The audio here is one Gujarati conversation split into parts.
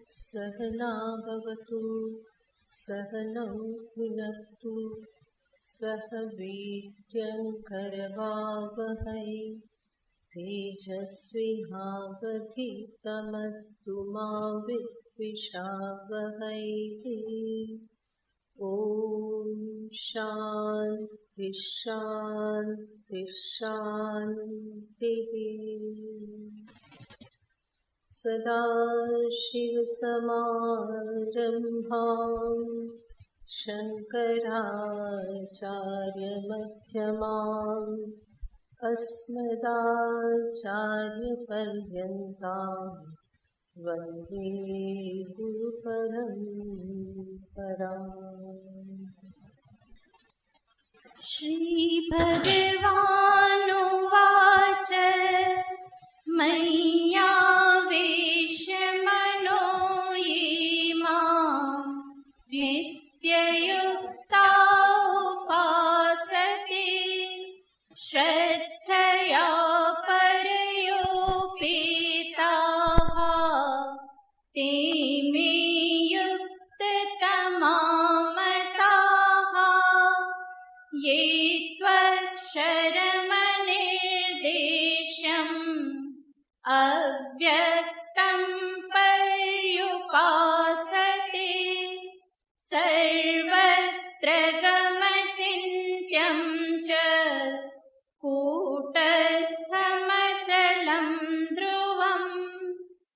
सहना भवतु सहनौ भुनक्तु सह वीर्यङ्करवावहै तेजस्विनावधीतमस्तु मा विद्विषावहै। ॐ शान्ति शान्ति शान्तिः। सदाशिवसमारम्भां शङ्कराचार्यमध्यमाम् अस्मदाचार्यपर्यन्तां वन्दे गुरुपरम्पराम्। श्रीभगवानुवाच मय्यावेश्य मनो ये मां नित्ययुक्ता उपासते श्रद्धया परयोपेताः ते मे युक्ततमा मताः। ये त्वक्षरमनिर्देश्यम् अव्यक्तं पर्युपासते सर्वत्र गमचिन्त्यं च कूटस्थमचलं ध्रुवम्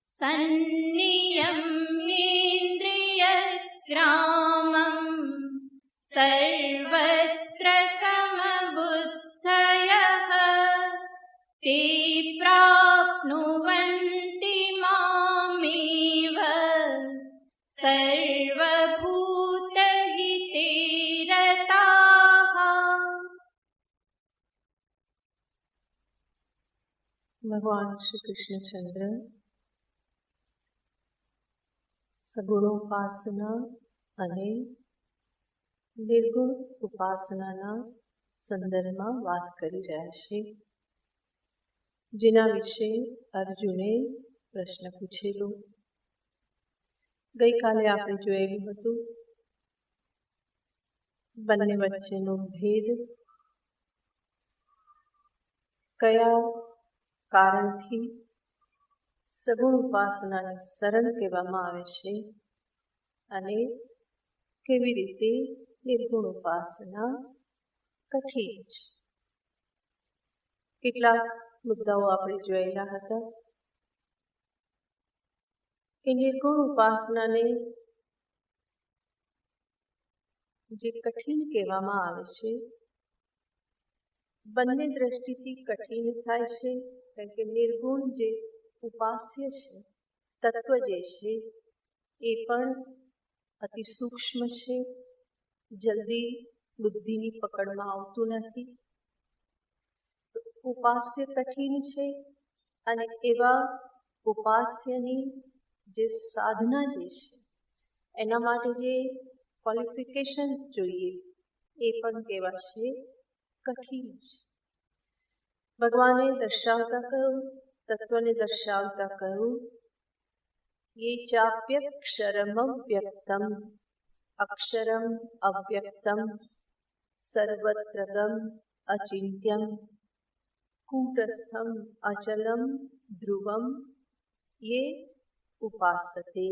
सन्नियम्येन्द्रियग्रामम् सर्वत्र समबुद्धयः ते प्राप्नुवन्ति मामेव सर्वभूतहिते रताः। भगवान श्री कृष्णचंद्र સગુણોપાસના અને નિર્ગુણ ઉપાસનાના સંદર્ભમાં વાત કરી રહ્યા છે, જેના વિશે અર્જુને પ્રશ્ન પૂછેલો. ગઈકાલે આપણે જોયેલું હતું બંને વચ્ચેનો ભેદ, કયા કારણથી સગુણ ઉપાસનાને સરળ કહેવામાં આવે છે અને કેવી રીતે નિર્ગુણ ઉપાસના કઠિન છે. કેટલાક મુદ્દાઓ આપણે જોયેલા હતા કે નિર્ગુણ ઉપાસનાને જે કઠિન કહેવામાં આવે છે, બંને દ્રષ્ટિથી કઠિન થાય છે, કારણ કે નિર્ગુણ જે ઉપાસ્ય છે, તત્વ જે છે એ પણ અતિ સૂક્ષ્મ છે, જલ્દી બુદ્ધિની પકડમાં આવતું નથી. ઉપાસ્ય કઠિન છે અને એવા ઉપાસ્યની જે સાધના જે છે એના માટે જે ક્વોલિફિકેશન્સ જોઈએ એ પણ કેવા છે, કઠિન છે. ભગવાને દર્શાવતા કહ્યું, તત્વને દર્શાવતા કહ્યું, યે ચાપ્યક્ષરમ અવ્યક્તમ અક્ષરમ અવ્યક્તમ સર્વત્રગમ અચિંત્યમ કૂટસ્થમ અચલમ ધ્રુવમ યે ઉપાસતે.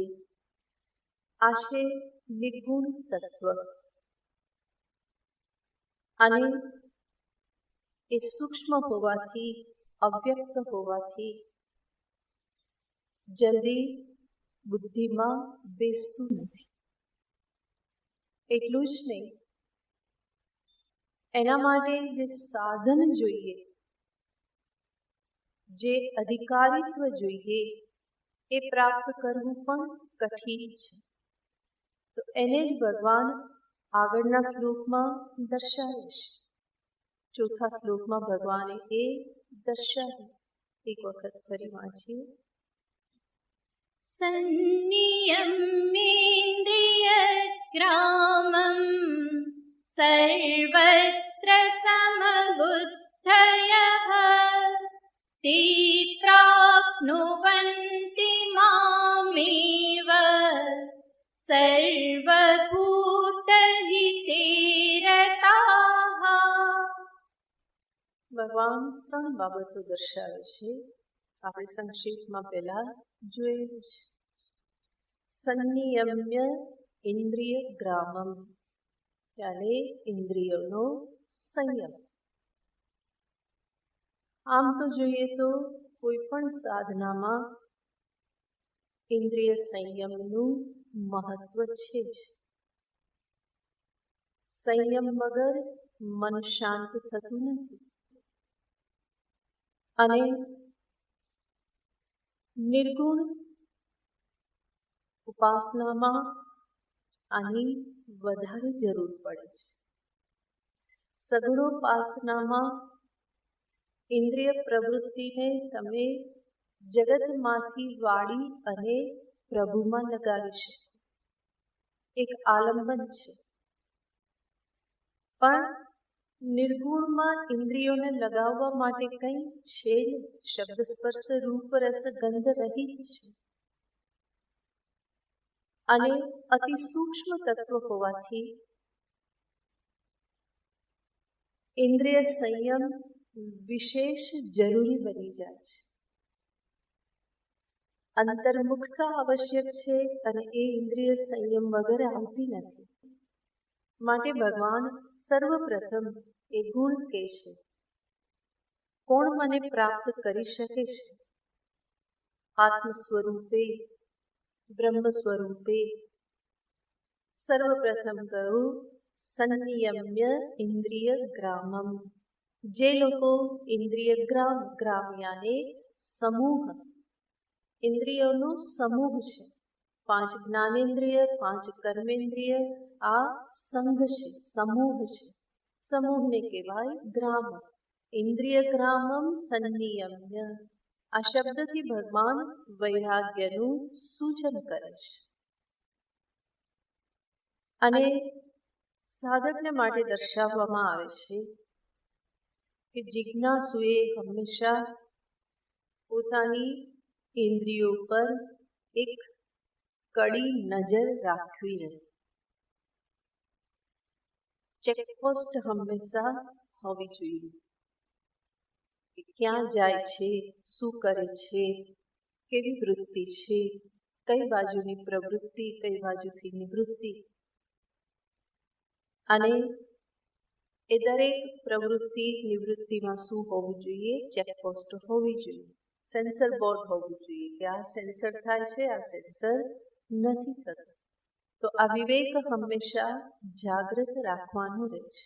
આ છે નિર્ગુણ તત્વ અને એ સૂક્ષ્મ હોવાથી, અવ્યક્ત હોવાથી જલ્દી બુદ્ધિમાં બેસતું નથી. એટલું જ નહીં, એના માટે જે સાધન જોઈએ, જે અધિકારીત્વ જોઈએ એ પ્રાપ્ત કરવું પણ કઠિન છે. તો એને જ ભગવાન આગળના શ્લોકમાં દર્શાવે છે. ચોથા શ્લોકમાં ભગવાને એ દર્શાવ્યું. એક વખત ફરી વાંચીએ. सन्नियम्येन्द्रियग्रामं सर्वत्र समबुद्धयः ते प्राप्नुवन्ति मामेव सर्वभूतहिते रताः। ભગવાન 3 બાબતો દર્શાવે છે. આપણે સંક્ષિપ્તમાં પહેલા જોયેલું છે. સંનિયમ્ય ઇન્દ્રિય ગ્રામમ, એટલે ઇન્દ્રિયોનો સંયમ. આમ તો જોઈએ તો કોઈ પણ સાધનામાં ઇન્દ્રિય સંયમનું મહત્વ છે જ. સંયમ વગર મન શાંત થતું નથી અને નિર્ગુણ ઉપાસનામાં આની વધારે જરૂર પડે છે. સગુણોપાસનામાં ઇન્દ્રિય પ્રવૃત્તિને તમે જગતમાંથી વાળી અને પ્રભુમાં લગાવી શકો. એક આલંબન છે. પણ નિર્ગુણમાં ઇન્દ્રિયોને લગાવવા માટે કંઈ છે નહીં. શબ્દ સ્પર્શ રૂપ રસ ગંધ રહી છે અને અતિ સૂક્ષ્મ તત્વ હોવાથી ઇન્દ્રિય સંયમ વિશેષ જરૂરી બની જાય છે. અંતર્મુખતા આવશ્યક છે અને એ ઇન્દ્રિય સંયમ વગર આવતી નથી. માટે ભગવાન સર્વપ્રથમ એ ગુણ કહે છે. કોણ મને પ્રાપ્ત કરી શકે છે? આત્મ સ્વરૂપે, બ્રહ્મ સ્વરૂપે. સર્વપ્રથમ કહ્યું સંનિયમ્ય ઇન્દ્રિય ગ્રામમ. જે લોકો ઇન્દ્રિય ગ્રામ યાને સમૂહ, ઇન્દ્રિયોનો સમૂહ છે. 5 જ્ઞાનેન્દ્રિય, 5 કર્મેન્દ્રિય, આ સંઘ છે, સમૂહ છે. સમૂહને કહેવાય ગ્રામ. ઇન્દ્રિય ગ્રામમ સંનિયમ્ય. આ શબ્દથી ભગવાન વૈરાગ્યનું સૂચન કરે છે અને સાધકને માટે દર્શાવવામાં આવે છે કે જિજ્ઞાસુએ હંમેશા પોતાની ઇન્દ્રિયો પર એક કડી નજર રાખવી રહે. ચેકપોસ્ટ હંમેશા હોવી જોઈએ કે ક્યાં જાય છે, શું કરે છે, કેવી વૃત્તિ છે, કઈ બાજુની પ્રવૃત્તિ, કઈ બાજુથી નિવૃત્તિ. અને એ દરેક પ્રવૃત્તિ નિવૃત્તિમાં શું હોવું જોઈએ? ચેકપોસ્ટ હોવી જોઈએ. સેન્સર બોર્ડ હોવું જોઈએ કે આ સેન્સર થાય છે, આ સેન્સર નથી થતું. તો આ વિવેક હંમેશા જાગૃત રાખવાનો રહે છે.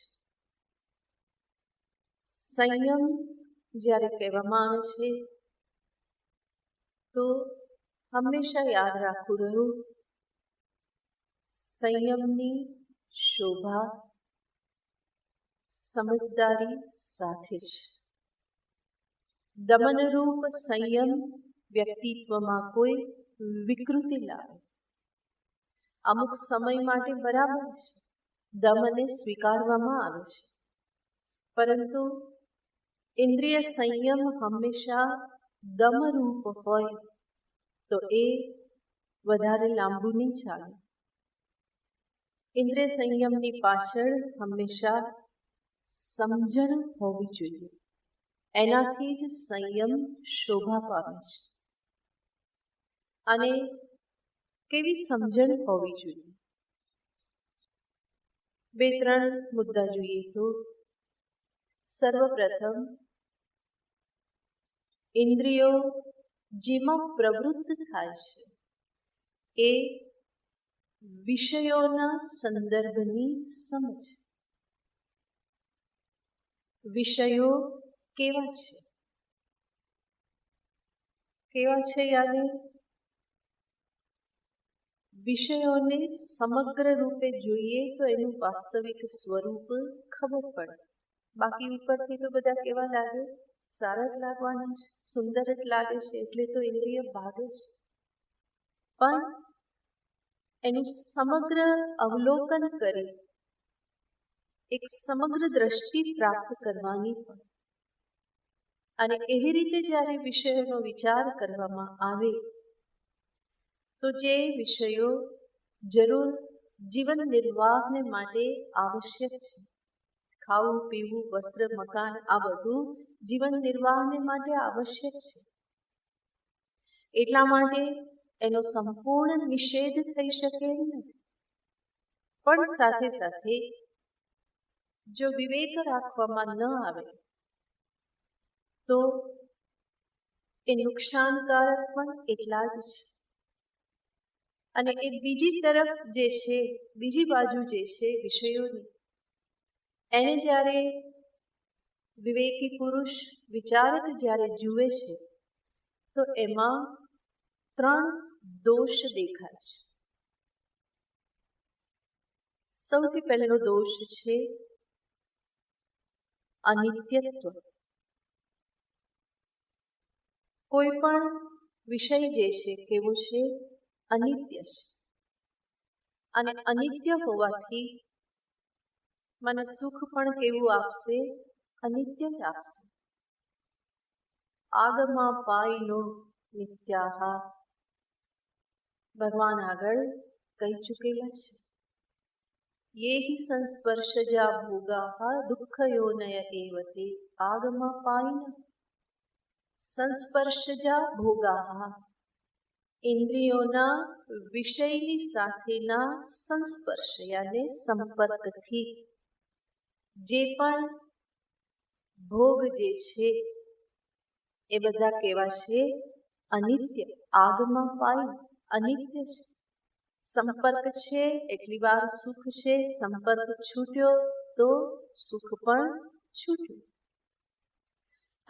સંયમ જ્યારે કહેવામાં આવે છે તો હંમેશા યાદ રાખવું રહ્યું, સંયમની શોભા સમજદારી સાથે છે. દમનરૂપ સંયમ વ્યક્તિત્વમાં કોઈ વિકૃતિ લાવે. અમુક સમય માટે બરાબર છે, દમને સ્વીકારવામાં આવે છે, પરંતુ ઇન્દ્રિય સંયમ હંમેશા દમરૂપ હોય તો એ વધારે લાંબુ નહીં ચાલે. ઇન્દ્રિય સંયમની પાછળ હંમેશા સમજણ હોવી જોઈએ. એનાથી જ સંયમ શોભા પામે છે. અને કેવી સમજણ હોવી જોઈએ? 2-3 મુદ્દા જોઈએ તો સર્વપ્રથમ ઇન્દ્રિયો જેમાં પ્રવૃત્ત થાય છે એ વિષયોના સંદર્ભની સમજ. વિષયો કેવા છે? કેવા છે યાને વિષયોને સમગ્ર રૂપે જોઈએ તો એનું વાસ્તવિક સ્વરૂપ ખબર પડે. બાકી ઉપરથી તો બધા કેવા લાગે? સારા જ લાગવાના છે, સુંદર જ લાગે છે એટલે તો ઇન્દ્રિય ભાગે છે. પણ એનું સમગ્ર અવલોકન કરી એક સમગ્ર દ્રષ્ટિ પ્રાપ્ત કરવાની પણ. અને એવી રીતે જ્યારે વિષયોનો વિચાર કરવામાં આવે તો જે વિષયો જરૂર જીવન નિર્વાહને માટે આવશ્યક છે. ખાવું, પીવું, વસ્ત્ર, મકાન આ બધું જીવન નિર્વાહને માટે આવશ્યક છે. એટલા માટે એનો સંપૂર્ણ નિષેધ થઈ શકે એમ નથી. પણ સાથે સાથે જો વિવેક રાખવામાં ન આવે તો એ નુકસાનકારક પણ એટલા જ છે. અને એ બીજી તરફ જે છે, બીજી બાજુ જે છે વિષયોની, એને જ્યારે વિવેકી પુરુષ વિચારક જ્યારે જુએ છે તો એમાં 3 દોષ દેખાય છે. સૌથી પહેલો દોષ છે અનિત્યત્વ. કોઈ પણ વિષય જે છે કેવો છે? અનિત્ય છે. અને અનિત્ય હોવાથી મને સુખ પણ કેવું આપશે? અનિત્ય જ આપશે. આગમાં પાઈનો નિત્યાહા ભગવાન આગળ કહી ચૂકેલા છે. યેહિ સંસ્પર્શજા ભોગાઃ દુઃખયોનય એવતે આગમાં પાઈન. સંસ્પર્શજા ભોગાઃ ઇન્દ્રિયોના વિષયની સાથેના સંસ્પર્શ યાને સંપર્કથી જે પણ ભોગ જે છે એ બધા કેવા છે? અનિત્ય. આગમાં પાઈ અનિત્ય છે. સંપર્ક છે એટલી વાર સુખ છે, સંપર્ક છૂટ્યો તો સુખ પણ છૂટ્યું.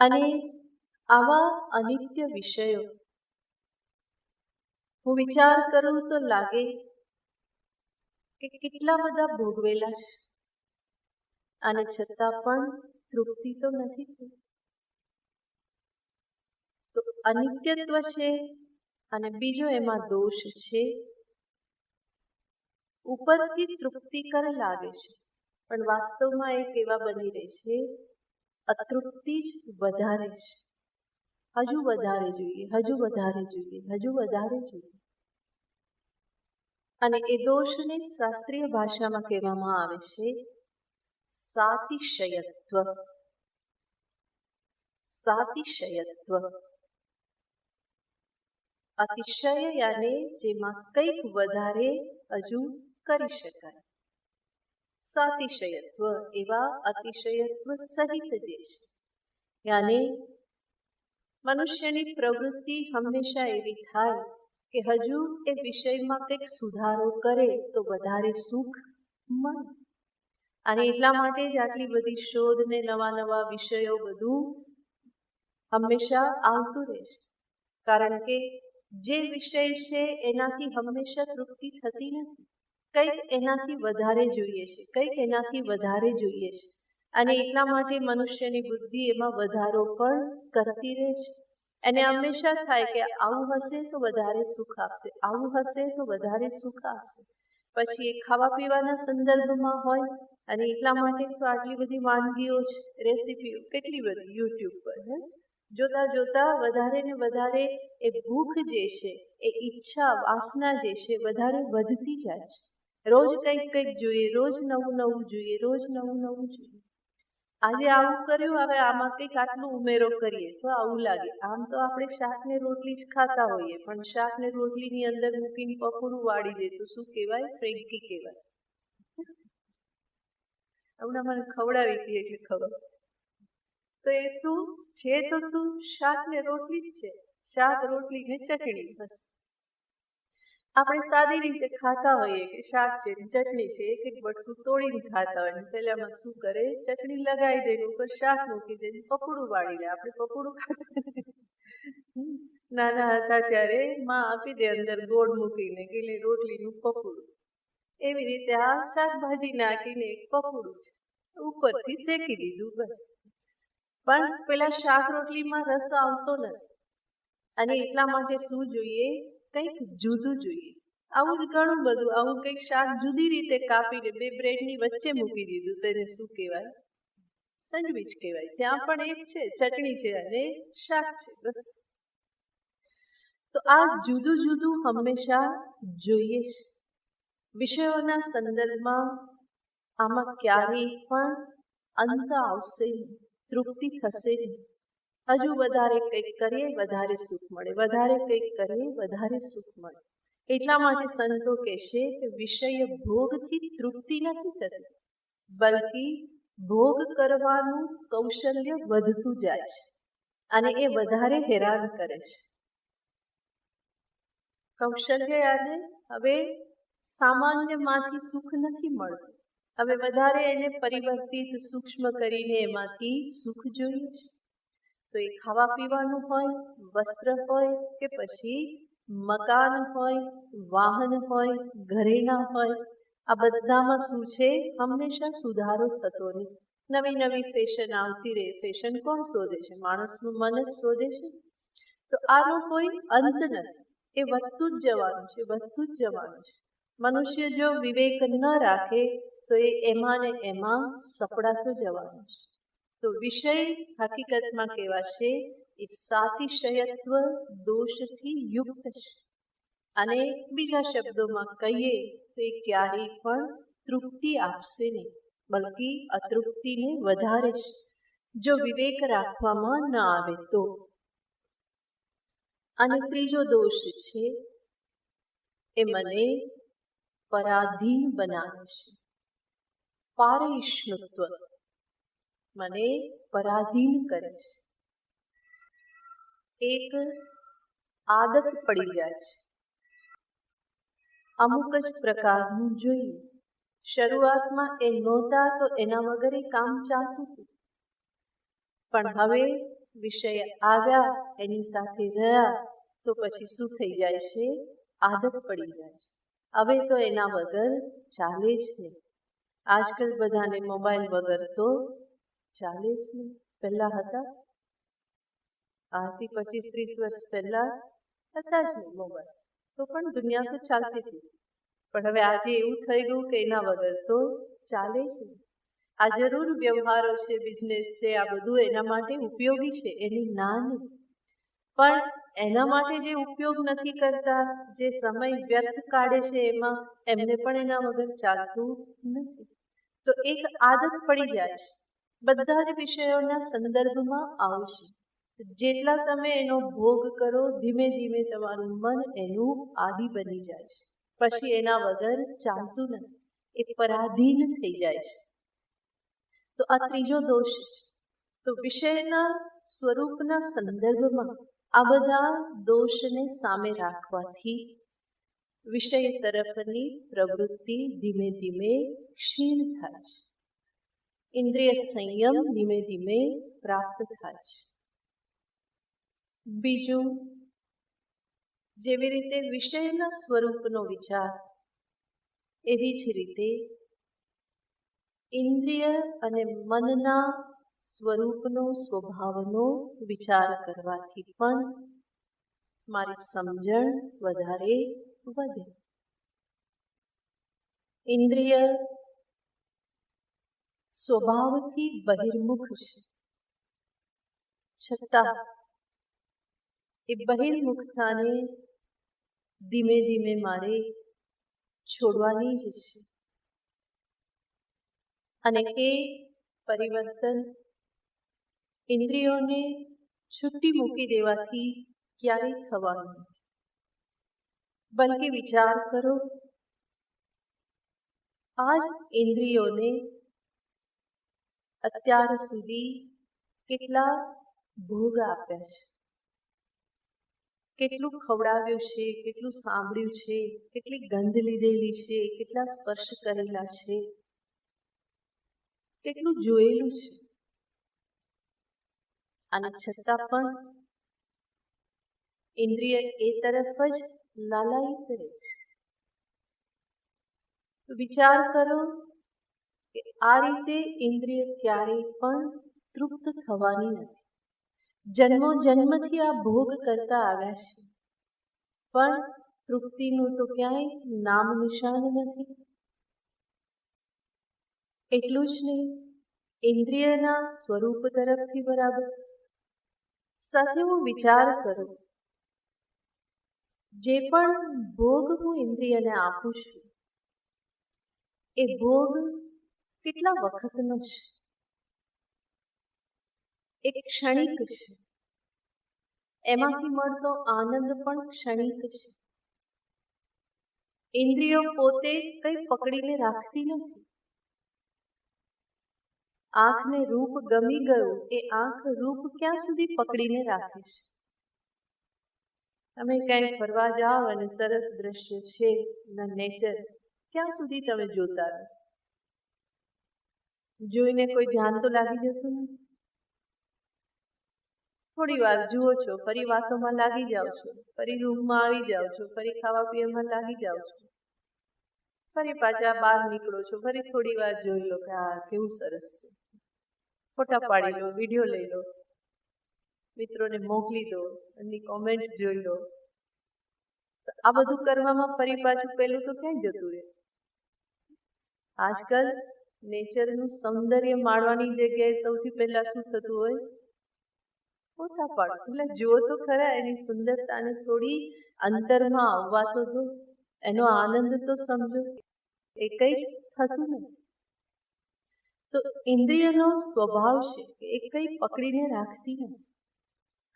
અને આવા અનિત્ય વિષયો હું વિચાર કરું તો લાગે કે કેટલા બધા ભોગવેલા છે અને છતાં પણ તૃપ્તિ તો નથી થઈ. તો અનિત્યત્વ છે. અને બીજો એમાં દોષ છે, ઉપરથી તૃપ્તિકર લાગે છે પણ વાસ્તવમાં એ કેવા બની રહે છે? અતૃપ્તિ જ વધારે છે. હજુ વધારે જોઈએ, હજુ વધારે જોઈએ, હજુ વધારે જોઈએ. અને એ દોષને શાસ્ત્રીય ભાષામાં કહેવામાં આવે છે સાતિશયત્વ. સાતિશયત્વ. અતિશય યાને જેમાં કંઈક વધારે હજુ કરી શકાય. સાતિશયત્વ એવા અતિશયત્વ સહિત જે છે, યાને મનુષ્યની પ્રવૃત્તિ હંમેશા એવી થાય કે હજુ એ વિષયમાં કંઈક સુધારો કરે તો વધારે સુખ મળે. અને એટલા માટે જ આટલી બધી શોધ ને નવા નવા વિષયો બધું હંમેશા આવતું રહે છે. કારણ કે જે વિષય છે એનાથી હંમેશા તૃપ્તિ થતી નથી. કંઈક એનાથી વધારે જોઈએ છે, કંઈક એનાથી વધારે જોઈએ છે. અને એટલા માટે મનુષ્યની બુદ્ધિ એમાં વધારો પણ કરતી રહે છે. એને હંમેશા થાય કે આવું હશે તો વધારે સુખ આપશે, આવું હશે તો વધારે સુખ આપશે. પછી એ ખાવા પીવાના સંદર્ભમાં હોય અને એટલા માટે તો આટલી બધી વાનગીઓ છે, રેસીપીઓ કેટલી બધી યુટ્યુબ પર જોતા જોતા વધારે ને વધારે એ ભૂખ જે છે, એ ઈચ્છા વાસના જે છે વધારે વધતી જાય છે. રોજ કંઈક કંઈક જોઈએ, રોજ નવું નવું જોઈએ, રોજ નવું નવું જોઈએ. આજે આવું કર્યું, હવે આમાં કંઈક આટલું ઉમેરો કરીએ તો આવું લાગે. આમ તો આપણે શાક ને રોટલી જ ખાતા હોઈએ, પણ શાક ને રોટલીની અંદર મૂકીને પકોડું વાળી દે તો શું કહેવાય? ફ્રેન્કી કહેવાય. હમણાં મને ખવડાવી હતી એટલે ખબર. તો એ શું છે? તો શું શાક ને રોટલી જ છે. શાક, રોટલી ને ચટણી, બસ. આપણે સાદી રીતે ખાતા હોઈએ કે શાક છે ને ચટણી છે, એક એક બટકું તોડીને ખાતા હોય. પહેલામાં શું કરે? ચટણી લગાવી દે, ઉપર શાક મૂકી દે, પકોડું વાળી લે. આપણે પકોડું ખાતા નાના હતા ત્યારે માં આપી દે અંદર ગોળ મૂકીને કે લે રોટલીનું પકોડું. એવી રીતે આ શાકભાજી નાખીને એક પકોડું છે, ઉપરથી શેકી દીધું, બસ. પણ પેલા શાક રોટલીમાં રસ આવતો નથી. અને એટલા માટે શું જોઈએ? કંઈક જુદું જોઈએ. આવું ઘણું બધું, આવું કંઈક શાક જુદી રીતે કાપીને બે બ્રેડની વચ્ચે મૂકી દીધું તો એને શું કહેવાય? સેન્ડવિચ કહેવાય. ત્યાં પણ એક છે, ચટણી છે અને શાક છે, બસ. તો આ જુદું જુદું હંમેશા જોઈએ છે. વિષયોના સંદર્ભમાં આમાં ક્યારેય પણ અંત આવશે નહીં, તૃપ્તિ થશે નહીં. હજુ વધારે કંઈક કરીએ વધારે સુખ મળે, વધારે કંઈક કરીએ વધારે સુખ મળે. એટલા માટે સંતો કહેશે કે વિષય ભોગથી તૃપ્તિ નથી થતી, બલ્કિ ભોગ કરવાનું કૌશલ્ય વધતું જાય છે અને એ વધારે હેરાન કરે છે. કૌશલ્ય યાદ હવે સામાન્યમાંથી સુખ નથી મળતું, હવે વધારે એને પરિવર્તિત સૂક્ષ્મ કરીને એમાંથી સુખ જોઈએ છે. તો એ ખાવા પીવાનું હોય, વસ્ત્ર હોય કે પછી મકાન હોય, વાહન હોય, ઘરેણાં હોય, આ બધામાં શું છે? હંમેશા સુધારો થતો રહે, નવી નવી ફેશન આવતી રહે. ફેશન કોણ શોધે છે? માણસનું મન જ શોધે છે. તો આનો કોઈ અંત નથી, એ વધતું જ જવાનું છે, વધતું જ જવાનું છે. મનુષ્ય જો વિવેક ન રાખે તો એ એમાં ને એમાં સપડાતો જવાનો છે. તો વિષય હકીકતમાં કહેવાશે એ સાતિશયત્વ દોષથી યુક્ત છે, અને બીજા શબ્દોમાં કહીએ તો એ ક્યારેય પણ તૃપ્તિ આપશે નહીં, બલ્કિ અતૃપ્તિને વધારે છે, જો વિવેક રાખવામાં ન આવે તો. અને ત્રીજો દોષ છે એ મને પરાધીન બનાવે છે. પારઈષ્ણુત્વ મને પરાધીન કરે છે. એક આદત પડી જાય છે, અમુક જ પ્રકારનું જોઈએ. શરૂઆતમાં એ નહોતા તો એના વગર એ કામ ચાલતું હતું, પણ હવે વિષય આવ્યા, એની સાથે રહ્યા તો પછી શું થઈ જાય છે? આદત પડી જાય છે. હવે તો એના વગર ચાલે જ નહીં. આજકાલ બધાને મોબાઈલ વગર તો ચાલે જ નહીં. પહેલા હતા, આજથી 25-30 વર્ષ પહેલા હતા જ નહીં મોબાઈલ, તો પણ દુનિયા તો ચાલતી હતી. પણ હવે આજે એવું થઈ ગયું કે એના વગર તો ચાલે જ નહીં. આ જરૂર વ્યવહારો છે, બિઝનેસ છે, આ બધું એના માટે ઉપયોગી છે, એની ના નહીં. પણ એના માટે જે ઉપયોગ નથી કરતા, જે સમય વ્યર્થ કાઢે છે એમાં, એમને પણ એના વગર ચાલતું નથી. તો એક આદત પડી જાય છે, બધા જ વિષયોના સંદર્ભમાં આવશે. જેટલા તમે એનો ભોગ કરો, ધીમે ધીમે તમારું મન એનું આદી બની જાય છે, પછી એના વગર ચાલતું નથી, એ પરાધીન થઈ જાય છે. તો આ ત્રીજો દોષ છે. તો વિષયના સ્વરૂપના સંદર્ભમાં આ બધા દોષને સામે રાખવાથી વિષય તરફની પ્રવૃત્તિ ધીમે ધીમે ક્ષીણ થાય છે, ઇન્દ્રિય સંયમ ધીમે ધીમે પ્રાપ્ત થાય છે. બીજું, જેવી રીતે વિષયના સ્વરૂપનો વિચાર, એવી જ રીતે ઇન્દ્રિય અને મનના સ્વરૂપનો, સ્વભાવનો વિચાર કરવાથી પણ મારી સમજણ વધારે વધે. ઇન્દ્રિય સ્વભાવથી બહિર્મુખ છે, છતાં એ બહિર્મુખતાને ધીમે ધીમે મારે છોડવાની જ છે, અને એ પરિવર્તન ઇન્દ્રિયોને છૂટી મૂકી દેવાથી ક્યારેય થવાનું નથી. બલ્કિ વિચાર કરો, આ જ ઇન્દ્રિયોને અત્યાર સુધી કેટલા ભોગ આપ્યા છે, કેટલું ખવડાવ્યું છે, કેટલું સાંભળ્યું છે, કેટલી ગંધ લીધેલી છે, કેટલા સ્પર્શ કરેલા છે, કેટલું જોયેલું છે, અને છતાં પણ ઇન્દ્રિય એ તરફ જ લાલાયિત રહે છે. તો વિચાર કરો કે આ રીતે ઇન્દ્રિય ક્યારેય પણ તૃપ્ત થવાની નથી. જન્મો જન્મથી આ ભોગ કરતા આવ્યા છે, પણ તૃપ્તિનું તો ક્યાંય નામ નિશાન નથી. એટલું જ નહીં, ઇન્દ્રિયના સ્વરૂપ તરફથી બરાબર સાથે હું વિચાર કરું, જે પણ ભોગ હું ઇન્દ્રિયને આપું છું, એ ભોગ કેટલા વખતનો છે, એક ક્ષણિક છે. એમાંથી મળતો આનંદ પણ ક્ષણિક છે. ઇન્દ્રિયો પોતે કંઈ પકડીને રાખતી નથી. આંખને રૂપ ગમી ગયું, એ આંખ રૂપ ક્યાં સુધી પકડીને રાખે છે? તમે ક્યાંય ફરવા જાઓ અને સરસ દ્રશ્ય છે, નેચર, ક્યાં સુધી તમે જોતા રહો? જોઈને કોઈ ધ્યાન તો લાગી જતું નથી. થોડી વાર જુઓ છો, ફરી વાતોમાં લાગી જાઓ છો, ફરી રૂમમાં આવી જાઓ છો, ફરી ખાવા પીવામાં લાગી જાઓ છો, ફરી પાછા બહાર નીકળો છો, ફરી થોડી વાર જોઈ લો કે આ કેવું સરસ છે, ફોટા પાડી લો, વિડીયો લઈ લો, મિત્રોને મોકલી દો, એમની કોમેન્ટ જોઈ લો. આ બધું કરવામાં ફરી પાછું પેલું તો ક્યાંય જતું રહે? આજકાલ નેચરનું સૌંદર્ય માણવાની જગ્યાએ સૌથી પહેલા શું થતું હોય? ફોટા પાડો. એટલે જુઓ તો ખરા એની સુંદરતાને, થોડી અંતરમાં આવવા તો દો, એનો આનંદ તો સમજો. એ કંઈ જ થતું નથી. તો ઇન્દ્રિયનો સ્વભાવ છે કે એ કંઈ પકડીને રાખતી નથી.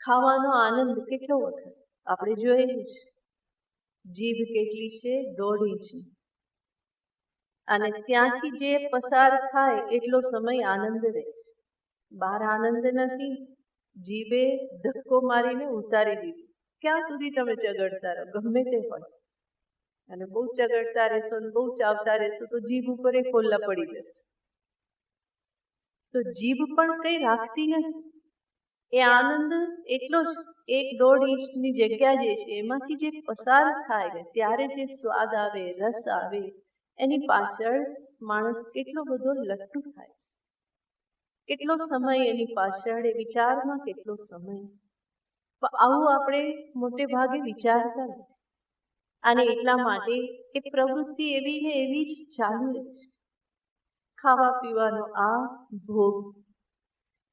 ખાવાનો આનંદ કેટલો વખત આપણે જોયેલું છે. જીભ કેટલી છે? 1.5 ઇંચની. અને ત્યાંથી જે પસાર થાય એટલો સમય આનંદ રહે છે. બહાર આનંદ નથી. જીભે ધક્કો મારીને ઉતારી દીધું. ક્યાં સુધી તમે ચગડતા રહો? ગમે તે હોય. અને બહુ ચગડતા રહેશો ને બહુ ચાવતા રહેશો તો જીભ ઉપર એ ખોલ્લા પડી જશે. તો જીભ પણ કંઈ રાખતી નથી. એ આનંદ એટલો જ 1-1.5 ઇંચની જગ્યા જે છે એમાંથી જે પસાર થાય ને ત્યારે જે સ્વાદ આવે, રસ આવે, એની પાછળ માણસ કેટલો બધો લટ્ટુ થાય છે. કેટલો સમય એની પાછળ, એ વિચારમાં કેટલો સમય. આવું આપણે મોટે ભાગે વિચારતા નથી. અને એટલા માટે એ પ્રવૃત્તિ એવી ને એવી જ ચાલુ રહે છે. ખાવા પીવાનો આ ભોગ.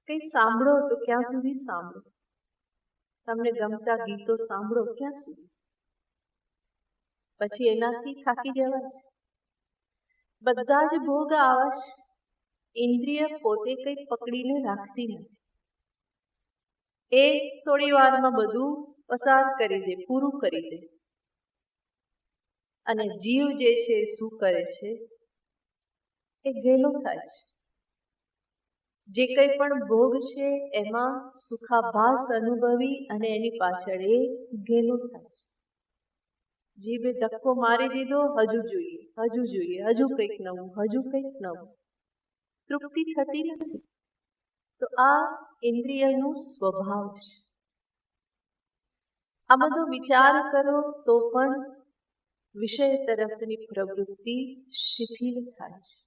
કંઈ સાંભળો તો ક્યાં સુધી સાંભળો? તમને ગમતા ગીતો સાંભળો ક્યાં સુધી? પછી એનાથી થાકી જવાય. બધા જ ભોગ આવા છે. ઇન્દ્રિય પોતે કંઈ પકડીને રાખતી નથી. એ થોડી વારમાં બધું પસાર કરી દે, પૂરું કરી દે. અને જીવ જે છે શું કરે છે? એ ગેલો થાય છે. જે કંઈ પણ ભોગ છે એમાં સુખાભાસ અનુભવી અને એની પાછળ એ ગેલો થાય છે. જીભે ધક્કો મારી દીધો, હજુ જોઈએ, હજુ જોઈએ, હજુ કંઈક નવું, હજુ કંઈક નવું. તૃપ્તિ થતી નથી. તો આ ઇન્દ્રિયનો સ્વભાવ છે. આ બધો વિચાર કરો તો પણ વિષય તરફની પ્રવૃત્તિ શિથિલ થાય છે.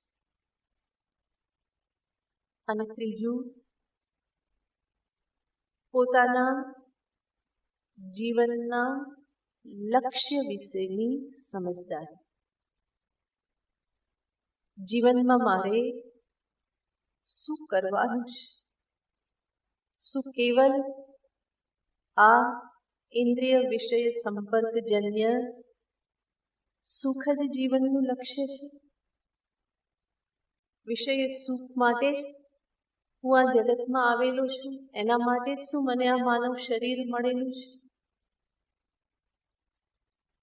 અને ત્રીજું, પોતાના જીવનના લક્ષ્ય વિશેની સમજદારી. જીવનમાં મારે શું કરવાનું છે? શું કેવલ આ ઇન્દ્રિય વિષય સંપર્કજન્ય સુખ જ જીવનનું લક્ષ્ય છે? વિષય સુખ માટે જ હું આ જગતમાં આવેલો છું? એના માટે જ શું મને આ માનવ શરીર મળેલું છે?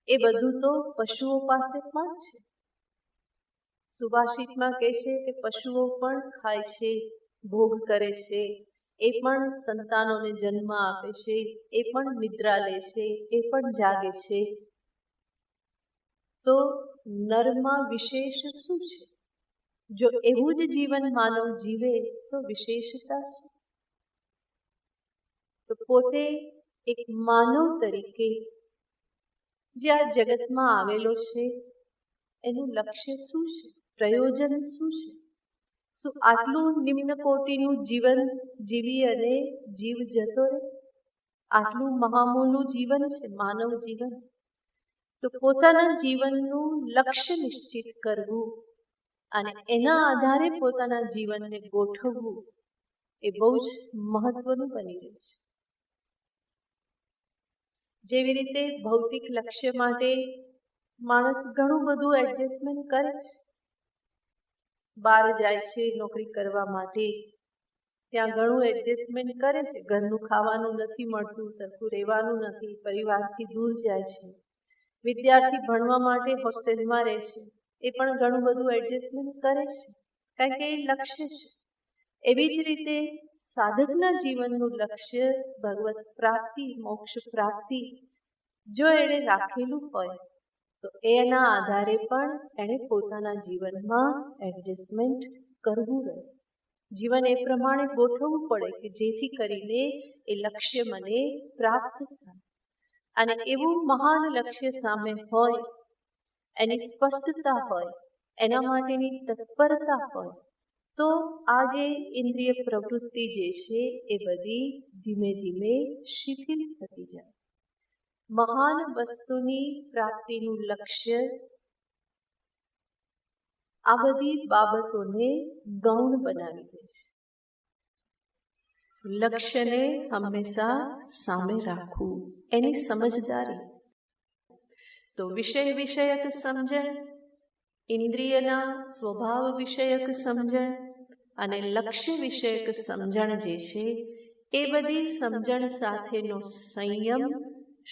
એ બધું તો પશુઓ પાસે પણ છે. સુભાષિતમાં કહે છે કે પશુઓ પણ ખાય છે, ભોગ કરે છે, એ પણ સંતાનોને જન્મ આપે છે, એ પણ નિદ્રા લે છે, એ પણ જાગે છે. તો નરમાં વિશેષ શું છે? જો એવું જ જીવન માનવ જીવે તો વિશેષતા શું? તો પોતે એક માનવ તરીકે જે આ જગતમાં આવેલો છે એનું લક્ષ્ય શું છે? પ્રયોજન શું છે? શું આટલું નિમ્ન કોટીનું જીવન જીવી અને જીવ જતો રહે? આટલું મહામૂલું જીવન છે માનવ જીવન. તો પોતાના જીવનનું લક્ષ્ય નિશ્ચિત કરવું અને એના આધારે પોતાના જીવનને ગોઠવવું એ બહુ જ મહત્વનું બની રહ્યું છે. જેવી રીતે ભૌતિક લક્ષ્ય માટે માણસ ઘણું બધું એડજસ્ટમેન્ટ કરે છે. બહાર જાય છે નોકરી કરવા માટે, ત્યાં ઘણું એડજસ્ટમેન્ટ કરે છે. ઘરનું ખાવાનું નથી મળતું, સરખું રહેવાનું નથી, પરિવારથી દૂર જાય છે. વિદ્યાર્થી ભણવા માટે હોસ્ટેલમાં રહે છે, એ પણ ઘણું બધું એડજસ્ટમેન્ટ કરે છે, કારણ કે એ લક્ષ્ય છે. એવી જ રીતે સાધકના જીવનનું લક્ષ્ય ભગવત પ્રાપ્તિ, મોક્ષ પ્રાપ્તિ જો એણે રાખેલું હોય તો એના આધારે પણ એણે પોતાના જીવનમાં એડજસ્ટમેન્ટ કરવું રહે. જીવન એ પ્રમાણે ગોઠવવું પડે કે જેથી કરીને એ લક્ષ્ય મને પ્રાપ્ત થાય. અને એવું મહાન લક્ષ્ય સામે હોય, એની સ્પષ્ટતા હોય, એના માટેની તત્પરતા હોય, તો આ જે ઇન્દ્રિય પ્રવૃત્તિ જે છે એ બધી ધીમે ધીમે શિથિલ થતી જાય. મહાન વસ્તુની પ્રાપ્તિનું લક્ષ્ય આ બધી બાબતોને ગૌણ બનાવી દે છે. લક્ષ્યને હંમેશા સામે રાખવું, એની સમજદારી. તો વિષય વિષયક સમજણ, ઇન્દ્રિયના સ્વભાવ વિષયક સમજણ અને લક્ષ્ય વિષયક સમજણ જે છે એ બધી સમજણ સાથેનો સંયમ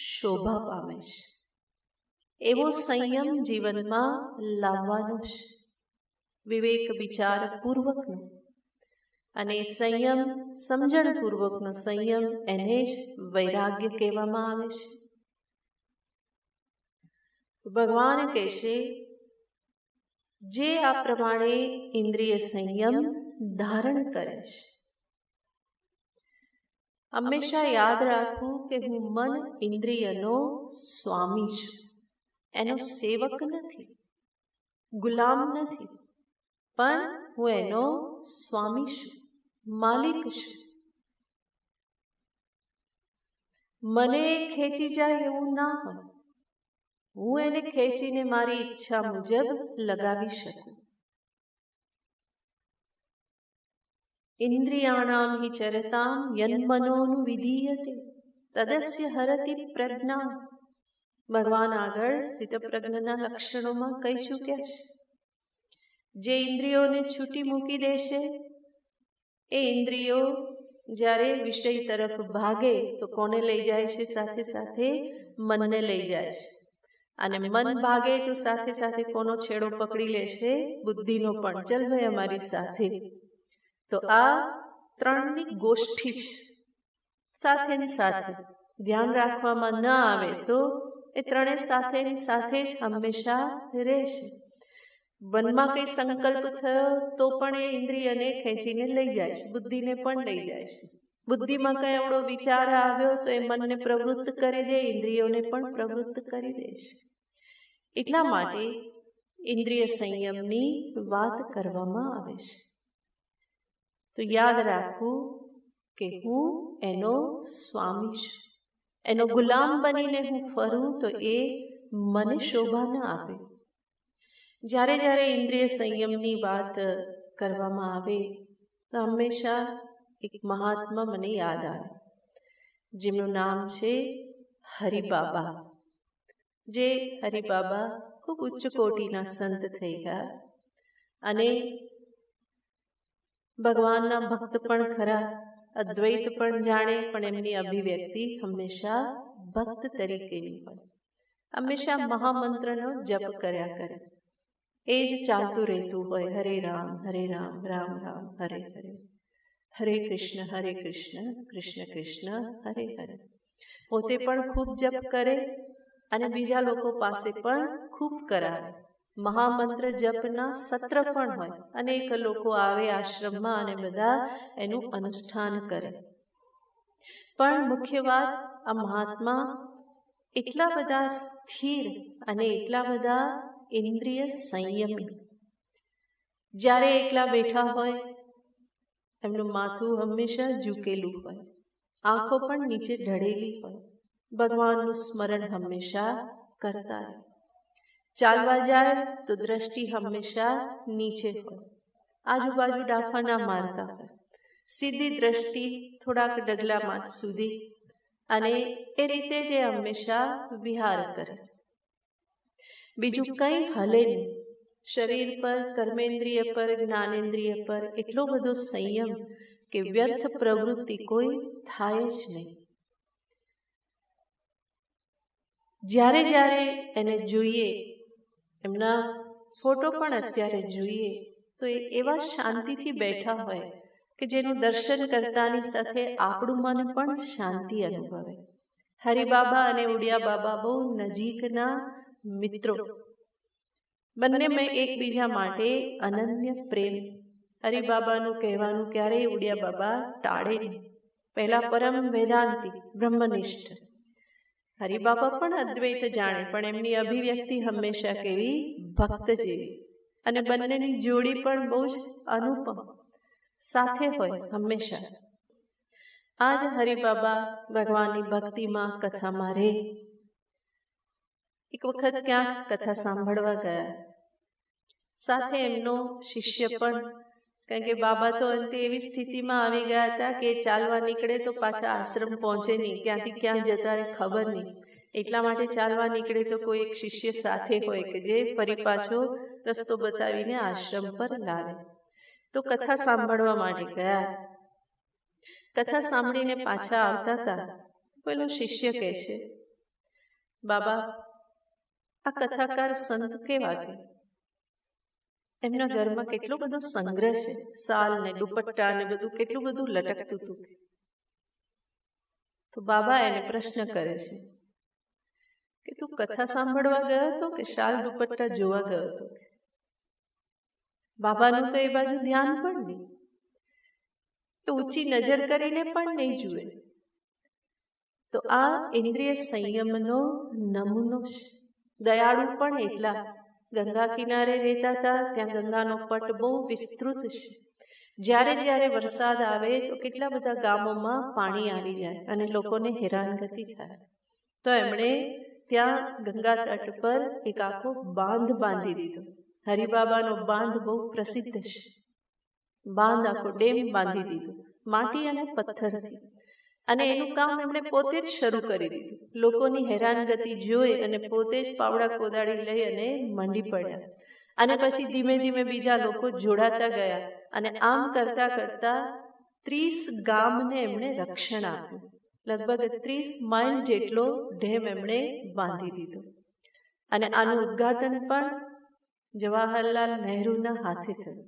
શોભા પામે છે. એવો સંયમ જીવનમાં લાવવાનો છે, વિવેક વિચાર પૂર્વકનો. અને સંયમ સમજણ પૂર્વકનો સંયમ એને જ વૈરાગ્ય કહેવામાં આવે છે. ભગવાન કહેશે જે આ પ્રમાણે ઇન્દ્રિય સંયમ ધારણ કરે છે, હંમેશા યાદ રાખવું કે હું મન ઇન્દ્રિયનો સ્વામી છું, એનો સેવક નથી, ગુલામ નથી, પણ હું એનો સ્વામી છું, માલિક છું. મને ખેંચી જાય એવું ના હોય, હું એને ખેંચીને મારી ઈચ્છા મુજબ લગાવી શકું. ઇન્દ્રિયાણામ હિ ચરતામ યન્મનોનું વિધીયતે તદસ્ય હરતિ પ્રજ્ઞા. ભગવાન આગળ સ્થિતપ્રજ્ઞના લક્ષણોમાં કહી ચૂક્યા છે. જે ઇન્દ્રિયોને છૂટી મૂકી દેશે, એ ઇન્દ્રિયો જ્યારે વિષય તરફ ભાગે તો કોને લઈ જાય છે? સાથે સાથે મનને લઈ જાય છે. અને મન ભાગે તો સાથે સાથે કોનો છેડો પકડી લેશે? બુદ્ધિનો પણ. ચલ ભાઈ અમારી સાથે. તો આ ત્રણની ગોષ્ઠી છે. સાથે ને સાથે ધ્યાન રાખવામાં ન આવે તો એ ત્રણે સાથેની સાથે જ હંમેશા રહેશે. મનમાં કઈ સંકલ્પ થયો તો પણ એ ઇન્દ્રિયને ખેંચીને લઈ જાય છે, બુદ્ધિને પણ લઈ જાય છે. બુદ્ધિમાં કઈ એવડો વિચાર આવ્યો તો એ મનને પ્રવૃત્ત કરી દે, ઇન્દ્રિયોને પણ પ્રવૃત્ત કરી દે છે. એટલા માટે ઇન્દ્રિય સંયમની વાત કરવામાં આવે છે. તો યાદ રાખવું કે હું એનો સ્વામી છું, એનો ગુલામ બનીને હું ફરું તો એ મને શોભા ન આપે. જ્યારે જ્યારે ઇન્દ્રિય સંયમની વાત કરવામાં આવે તો હંમેશા એક મહાત્મા મને યાદ આવે, જેમનું નામ છે હરિબાબા. જે હરિબાબા ખૂબ ઉચ્ચ કોટીના સંત થઈ ગયા અને ભગવાનના ભક્ત પણ ખરા, અદ્વૈત પણ જાણે, પણ એમની અભિવ્યક્તિ હંમેશા ભક્ત તરીકેની હોય. હંમેશા મહામંત્રનો જપ કર્યા કરે, એ જ ચાલતું રહેતું હોય. હરે રામ, રામ રામ, હરે હરે, હરે કૃષ્ણ, કૃષ્ણ કૃષ્ણ, હરે હરે. પોતે પણ ખૂબ જપ કરે અને બીજા લોકો પાસે પણ ખૂબ કરાવે. મહામંત્ર જપના સત્ર પણ હોય, અનેક લોકો આવે આશ્રમમાં અને બધા એનું અનુષ્ઠાન કરે. પણ મુખ્ય વાત, આ મહાત્મા એટલા બધા સ્થિર અને એટલા બધા ઇન્દ્રિય સંયમી. જ્યારે એકલા બેઠા હોય એમનું માથું હંમેશા ઝૂકેલું હોય, આંખો પણ નીચે ઢળેલી હોય, ભગવાનનું સ્મરણ હંમેશા કરતા રહે. ચાલવા જાય તો દ્રષ્ટિ હંમેશા નીચે હોય, આજુબાજુ ડાફા ના મારતા હોય, સીધી દ્રષ્ટિ થોડાક ડગલામાં સુધી, અને એ રીતે જે હંમેશા વિહાર કરે, બીજું કંઈ હલે નહીં. શરીર પર, કર્મેન્દ્રિય પર, જ્ઞાનેન્દ્રિય પર એટલો બધો સંયમ કે વ્યર્થ પ્રવૃત્તિ કોઈ થાય જ નહીં. જ્યારે જ્યારે એને જોઈએ, એમના ફોટો પણ અત્યારે જોઈએ તો એ એવા શાંતિથી બેઠા હોય કે જેનું દર્શન કરતાની સાથે આપણું મન પણ શાંતિ અનુભવે. હરિબાબા અને ઉડિયા બાબા બહુ નજીકના મિત્રો, બંને મેં એકબીજા માટે અનન્ય પ્રેમ. હરિબાબાનું કહેવાનું ક્યારેય ઉડિયા બાબા ટાળે નહીં. પહેલા પરમ વેદાંતી બ્રહ્મનિષ્ઠ, હરિબાબા પણ અદ્વૈત જાણે, પણ એમની અભિવ્યક્તિ હંમેશા કેવી ભક્ત જેવી, અને બંનેની જોડી પણ બહુ જ અનુપમ, સાથે હોય હંમેશા. આજ હરિબાબા ભગવાનની ભક્તિમાં, કથામાં રહે. એક વખત ક્યાંક કથા સાંભળવા ગયા, સાથે એમનો શિષ્ય પણ, કારણ કે બાબા તો અંતે એવી સ્થિતિમાં આવી ગયા હતા કે ચાલવા નીકળે તો પાછા આશ્રમ પહોંચે નહીં, ક્યાંથી ક્યાં જતા રહે ખબર નહીં. એટલા માટે ચાલવા નીકળે તો કોઈ એક શિષ્ય સાથે હોય કે જે ફરી પાછો રસ્તો બતાવીને આશ્રમ પર લાવે. તો કથા સાંભળવા માટે ગયા. કથા સાંભળીને પાછા આવતા હતા. પેલો શિષ્ય કહે છે, બાબા આ કથાકાર સંત કેવા કે એમના ઘરમાં કેટલો બધો સંગ્રહ છે, શાલ ને દુપટ્ટા ને બધું કેટલું બધું લટકતું હતું. તો બાબા એને પ્રશ્ન કરે છે કે તું કથા સાંભળવા ગયો હતો કે શાલ દુપટ્ટા જોવા ગયો હતો? બાબાનું તો એ બાજુ ધ્યાન પણ નહીં, તો ઊંચી નજર કરીને પણ નહીં જુએ. તો આ ઇન્દ્રિય સંયમનો નમૂનો છે. દયાળુ પણ એટલા. ગંગા કિનારે રહેતા હતા, ત્યાં ગંગાનો પટ બહુ વિસ્તૃત છે. જ્યારે જ્યારે વરસાદ આવે તો કેટલા બધા ગામોમાં પાણી આવી જાય અને લોકોને હેરાનગતિ થાય. તો એમણે ત્યાં ગંગા તટ પર એક આખો બાંધ બાંધી દીધો. હરિબાબાનો બાંધ બહુ પ્રસિદ્ધ છે. બાંધ આખો ડેમ બાંધી દીધો, માટી અને પથ્થરથી. અને એનું કામ એમણે પોતે જ શરૂ કરી દીધું. લોકોની હેરાનગતિ જોઈ અને પોતે જ પાવડા કોદાળી લઈ અને મંડી પડ્યા. અને પછી ધીમે ધીમે બીજા લોકો જોડાતા ગયા અને આમ કરતા કરતા 30 ગામને એમણે રક્ષણ આપ્યું. લગભગ 30 માઇલ જેટલો ડેમ એમણે બાંધી દીધો. અને આનું ઉદ્ઘાટન પણ જવાહરલાલ નહેરુના હાથે થયું.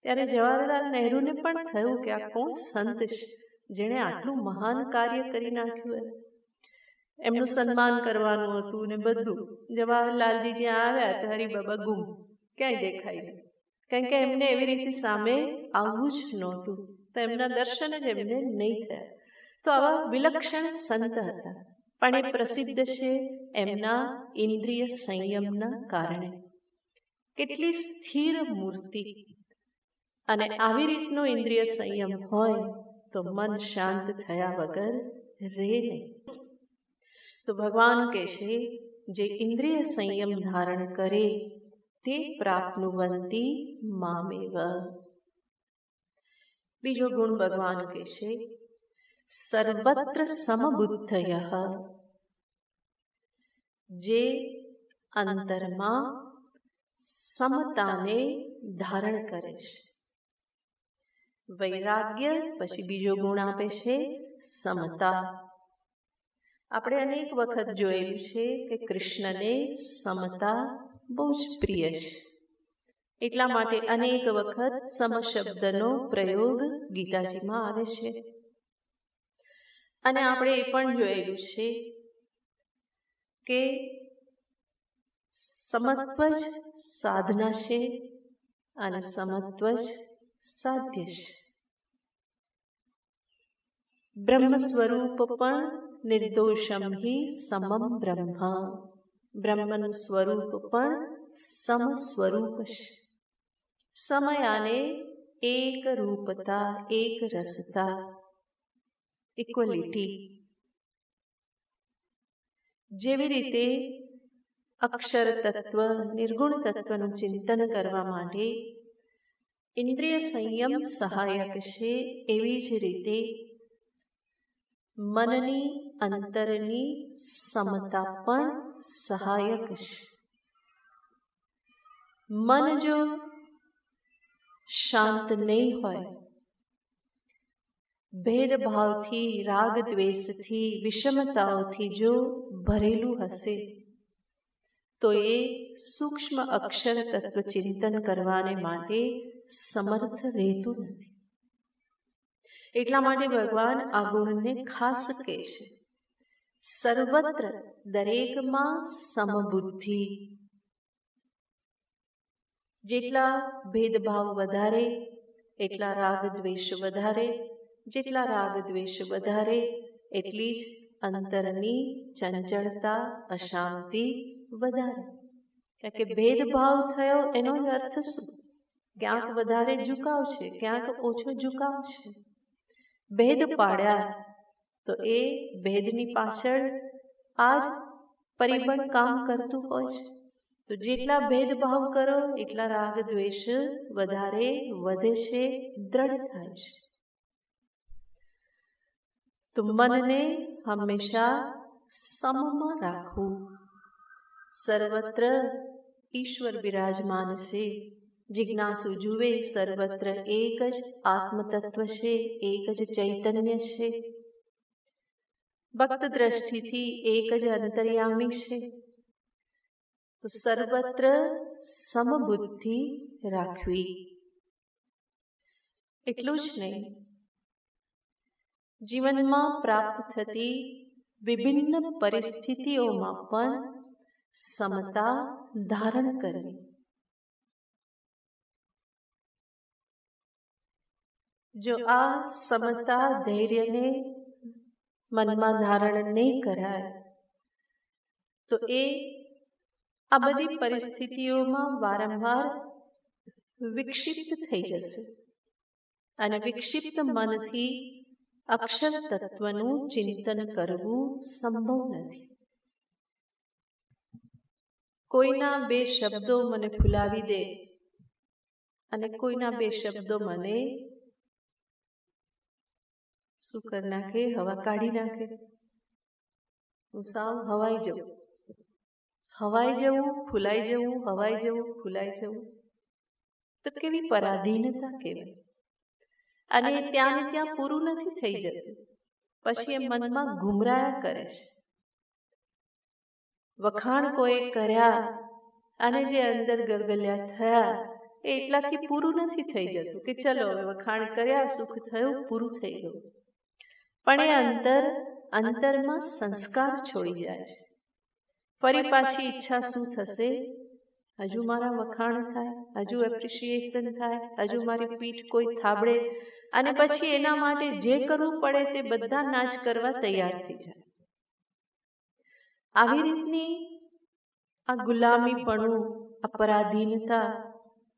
ત્યારે જવાહરલાલ નહેરુને પણ થયું કે આ કોણ સંત છે જેણે આટલું મહાન કાર્ય કરી નાખ્યું. એમનું સન્માન કરવાનું હતું ને બધું. જવાહરલાલજી જ્યાં આવ્યા તો હરિબાબા ગુમ, ક્યાંય દેખાય નહીં. કારણ કે એમને એવી રીતે સામે આવવું જ નહોતું, તો એમના દર્શન જ એમને નહીં થયા. તો આવા વિલક્ષણ સંત હતા, પણ એ પ્રસિદ્ધ છે એમના ઇન્દ્રિય સંયમના કારણે. કેટલી સ્થિર મૂર્તિ. અને આવી રીતનો ઇન્દ્રિય સંયમ હોય તો મન શાંત થયા વગર રહે નહીં. તો ભગવાન કહે છે, જે ઇન્દ્રિય સંયમ ધારણ કરે તે પ્રાપ્નુવંતી મામેવ. બીજો ગુણ ભગવાન કહે છે, સર્વત્ર સમબુદ્ધયઃ. જે અંતરમાં સમતાને ધારણ કરે છે. વૈરાગ્ય પછી બીજો ગુણ આપે છે સમતા. આપણે અનેક વખત જોયેલું છે કે કૃષ્ણને સમતા બહુ જ પ્રિય છે. એટલા માટે અનેક વખત સમ શબ્દનો પ્રયોગ ગીતાજીમાં આવે છે. અને આપણે એ પણ જોયેલું છે કે સમત્વ જ સાધના છે અને સમત્વ જ સાધ્ય છે. બ્રહ્મ સ્વરૂપ પણ નિર્દોષમ હિ સમમ બ્રહ્મ. બ્રહ્મનું સ્વરૂપ પણ સમ સ્વરૂપ છે. સમયાને એક રૂપતા, એક રસતા, ઇક્વલિટી. જેવી રીતે અક્ષર તત્વ, નિર્ગુણ તત્વનું ચિંતન કરવા માટે ઇન્દ્રિય સંયમ સહાયક છે, એવી જ રીતે મનની અંતરની સમતા પણ સહાયક છે. મન જો શાંત નહીં હોય, ભેદભાવથી, રાગ દ્વેષથી, વિષમતાઓથી જો ભરેલું હશે, તો એ સૂક્ષ્મ અક્ષર તત્વ ચિંતન કરવાને માટે સમર્થ રહેતું નથી. એટલા માટે ભગવાન આ ગુણને ખાસ કહે છે. સર્વત્ર, દરેકમાં સમબુદ્ધિ. જેટલા ભેદભાવ વધારે એટલા રાગ દ્વેષ વધારે, જેટલા રાગ દ્વેષ વધારે એટલી જ અંતરની ચંચળતા, અશાંતિ વધારે. કારણ કે ભેદભાવ થયો એનો અર્થ શું? ક્યાંક વધારે ઝુકાવ છે, ક્યાંક ઓછો ઝુકાવ છે. ભેદ પાડ્યા તો એ ભેદની પાછળ આ જ પરિબળ કામ કરતું હોય છે. તો જેટલા ભેદભાવ કરો એટલા રાગ દ્વેષ વધારે વધે છે, દ્રઢ થાય છે. તો મનને હંમેશા સમમાં રાખવું. સર્વત્ર ઈશ્વર બિરાજમાન છે. જિજ્ઞાસુ જુએ સર્વત્ર એક જ આત્મતત્વ છે, એક જ ચૈતન્ય છે. ભક્ત દ્રષ્ટિથી એક જ અંતર્યામી છે. તો સર્વત્ર સમબુદ્ધિ રાખવી. એટલું જ નહીં, જીવનમાં પ્રાપ્ત થતી વિભિન્ન પરિસ્થિતિઓમાં પણ સમતા ધારણ કરવી. જો આ સમતા ધૈર્યને મનમાં ધારણ નહીં કરાય તો એ આ બધી પરિસ્થિતિઓમાં વારંવાર વિક્ષિપ્ત થઈ જશે. અને વિક્ષિપ્ત મનથી અક્ષર તત્વનું ચિંતન કરવું સંભવ નથી. કોઈના બે શબ્દો મને ફૂલાવી દે અને કોઈના બે શબ્દો મને શું કરી નાખે? હવા કાઢી નાખે. હું સાવ હવાઈ જવું, હવાઈ જવું, ફૂલાઈ જવું, હવાઈ જવું, ફૂલાઈ જવું. તો કેવી પરાધીનતા કહેવાય. અને ત્યાં ને ત્યાં પૂરું નથી થઈ જતું. પછી એ મનમાં ઘુમરાયા કરે છે. વખાણ કોઈ કર્યા અને જે અંદર ગલગલ્યા થયા એ એટલાથી પૂરું નથી થઈ જતું કે ચલો હવે વખાણ કર્યા, સુખ થયું, પૂરું થઈ ગયું. પણ એ અંતરમાં સંસ્કાર છોડી જાય છે. ફરી પાછી ઈચ્છા શું થશે? હજુ મારા વખાણ થાય, હજુ એપ્રિશિએશન થાય, હજુ મારી પીઠ કોઈ થાબડે, અને પછી એના માટે જે કરવું પડે તે બધા નાચ કરવા તૈયાર થઈ જાય. આવી રીતની આ ગુલામીપણું, અપરાધીનતા,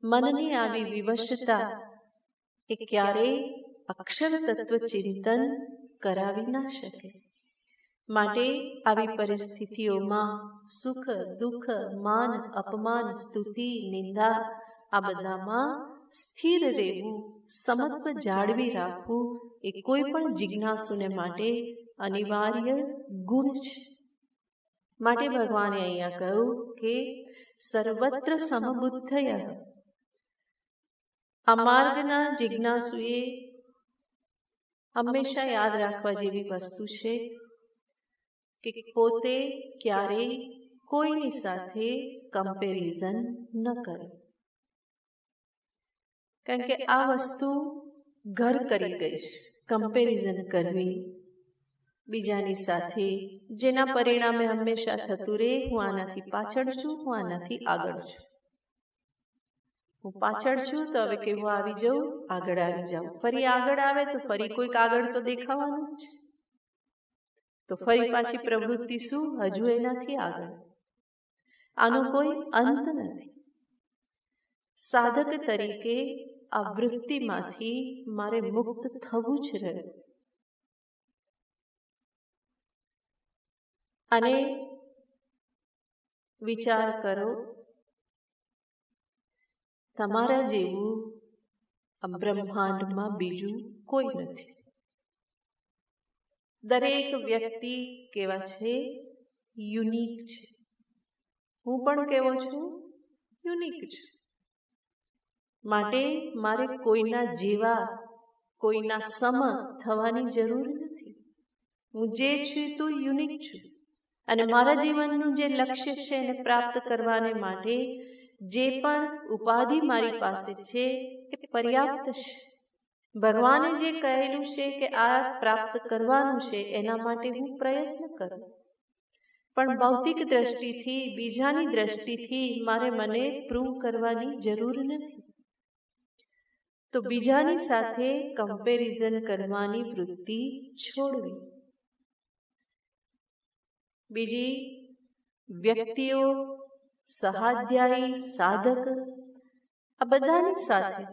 મનની આવી વિવશતા એ ક્યારેય અક્ષર તત્વ ચિંતન કરાવી ના શકે. માટે આવી પરિસ્થિતિઓમાં સુખ, દુઃખ, માન, અપમાન, સ્તુતિ, નિંદા આ બધામાં સ્થિર રહેવું, સમત્વ જાળવી રાખવું એ કોઈ પણ જિજ્ઞાસુને માટે અનિવાર્ય ગુણ છે. માટે ભગવાને અહીંયા કહ્યું કે સર્વત્ર સમબુદ્ધય. આ માર્ગના જિજ્ઞાસુએ હંમેશા યાદ રાખવા જેવી વસ્તુ છે કે પોતે ક્યારેય કોઈની સાથે કમ્પેરિઝન ન કરે. કારણ કે આ વસ્તુ ઘર કરી ગઈ છે. કમ્પેરિઝન કરવી બીજાની સાથે, જેના પરિણામે હંમેશા થતું રહે હું આનાથી પાછળ છું, હું આનાથી આગળ છું. હું પાછળ છું તો હવે કે હું આવી જાઉં, આગળ આવી જાઉં. ફરી આગળ આવે તો ફરી કોઈક આગળ તો દેખાવાનું જ છે. તો ફરી પાછી પ્રવૃત્તિ શું? હજુ એનાથી આગળ. આનો કોઈ અંત નથી. સાધક તરીકે આ વૃત્તિમાંથી મારે મુક્ત થવું જ રહ્યું. અને વિચાર કરો, તમારા જેવું આ બ્રહ્માંડમાં બીજું કોઈ નથી. દરેક વ્યક્તિ કેવા છે? યુનિક છે. હું પણ કેવો છું? યુનિક છું. માટે મારે કોઈના જેવા, કોઈના સમ થવાની જરૂર નથી. હું જે છું તો યુનિક છું, અને મારા જીવનનું જે લક્ષ્ય છે એને પ્રાપ્ત કરવાને માટે જે પણ ઉપાધિ મારી પાસે છે એ પર્યાપ્ત છે. ભગવાને જે કહેલું છે કે આ પ્રાપ્ત કરવાનું છે એના માટે હું પ્રયત્ન કરું. પણ ભૌતિક દ્રષ્ટિથી, બીજાની દ્રષ્ટિથી મારે મને પ્રૂવ કરવાની જરૂર નથી. તો બીજાની સાથે કમ્પેરિઝન કરવાની વૃત્તિ છોડવી. બીજી વ્યક્તિઓ, સહાધ્યાયી, સાધક, આ બધાની સાથે